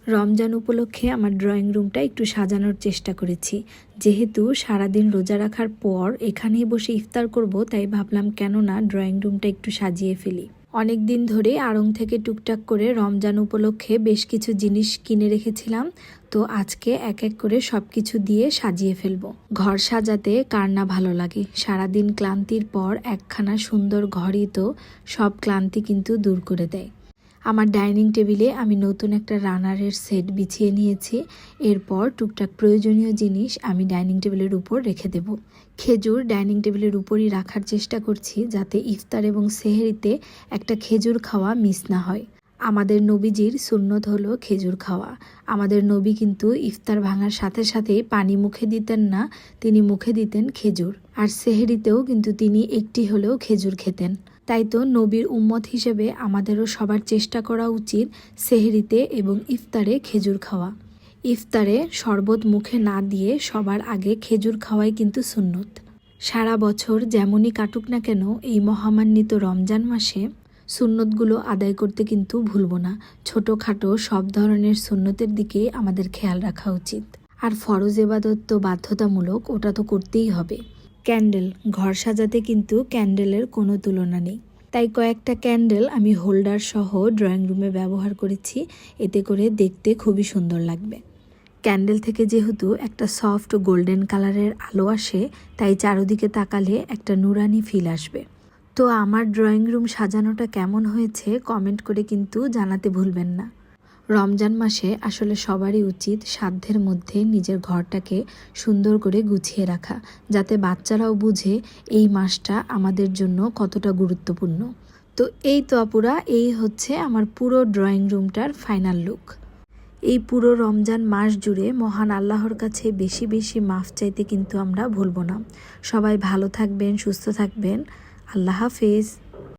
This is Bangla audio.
রমজান উপলক্ষে আমার ড্রয়িং রুমটা একটু সাজানোর চেষ্টা করেছি। যেহেতু সারাদিন রোজা রাখার পর এখানেই বসে ইফতার করব, তাই ভাবলাম কেন না ড্রয়িং রুমটা একটু সাজিয়ে ফেলি। অনেক দিন ধরে আড়ং থেকে টুকটাক করে রমজান উপলক্ষে বেশ কিছু জিনিস কিনে রেখেছিলাম, তো আজকে এক এক করে সব কিছু দিয়ে সাজিয়ে ফেলবো। ঘর সাজাতে কার না ভালো লাগে। সারাদিন ক্লান্তির পর একখানা সুন্দর ঘরই তো সব ক্লান্তি কিন্তু দূর করে দেয়। আমার ডাইনিং টেবিলে আমি নতুন একটা রানারের সেট বিছিয়ে নিয়েছি। এরপর টুকটাক প্রয়োজনীয় জিনিস আমি ডাইনিং টেবিলের উপর রেখে দেব। খেজুর ডাইনিং টেবিলের উপরই রাখার চেষ্টা করছি, যাতে ইফতার এবং সেহরিতে একটা খেজুর খাওয়া মিস না হয়। আমাদের নবীজির সুন্নত হলো খেজুর খাওয়া। আমাদের নবী কিন্তু ইফতার ভাঙার সাথে সাথেই পানি মুখে দিতেন না, তিনি মুখে দিতেন খেজুর। আর সেহরিতেও কিন্তু তিনি একটি হলেও খেজুর খেতেন। তাই তো নবীর উম্মত হিসেবে আমাদেরও সবার চেষ্টা করা উচিত সেহরিতে এবং ইফতারে খেজুর খাওয়া। ইফতারে শরবত মুখে না দিয়ে সবার আগে খেজুর খাওয়াই কিন্তু সুন্নত। সারা বছর যেমনই কাটুক না কেন, এই মহামান্বিত রমজান মাসে সুন্নতগুলো আদায় করতে কিন্তু ভুলবো না। ছোটোখাটো সব ধরনের সুন্নতের দিকেই আমাদের খেয়াল রাখা উচিত। আর ফরজ ইবাদত তো বাধ্যতামূলক, ওটা তো করতেই হবে। ক্যান্ডেল, ঘর সাজাতে কিন্তু ক্যান্ডেলের কোনো তুলনা নেই। তাই কয়েকটা ক্যান্ডেল আমি হোল্ডার সহ ড্রয়িং রুমে ব্যবহার করেছি, এতে করে দেখতে খুবই সুন্দর লাগবে। ক্যান্ডেল থেকে যেহেতু একটা সফট গোল্ডেন কালারের আলো আসে, তাই চারদিকে তাকালে একটা নুরানি ফিল আসবে। তো আমার ড্রয়িং রুম সাজানোটা কেমন হয়েছে কমেন্ট করে কিন্তু জানাতে ভুলবেন না। রমজান মাসে আসলে সবারই উচিত সাধ্যের মধ্যে নিজের ঘরটাকে সুন্দর করে গুছিয়ে রাখা, যাতে বাচ্চারাও বুঝে এই মাসটা আমাদের জন্য কতটা গুরুত্বপূর্ণ। তো এই তো আপুরা, এই হচ্ছে আমার পুরো ড্রয়িং রুমটার ফাইনাল লুক। এই পুরো রমজান মাস জুড়ে মহান আল্লাহর কাছে বেশি বেশি মাফ চাইতে কিন্তু আমরা ভুলব না। সবাই ভালো থাকবেন, সুস্থ থাকবেন। আল্লাহ হাফেজ।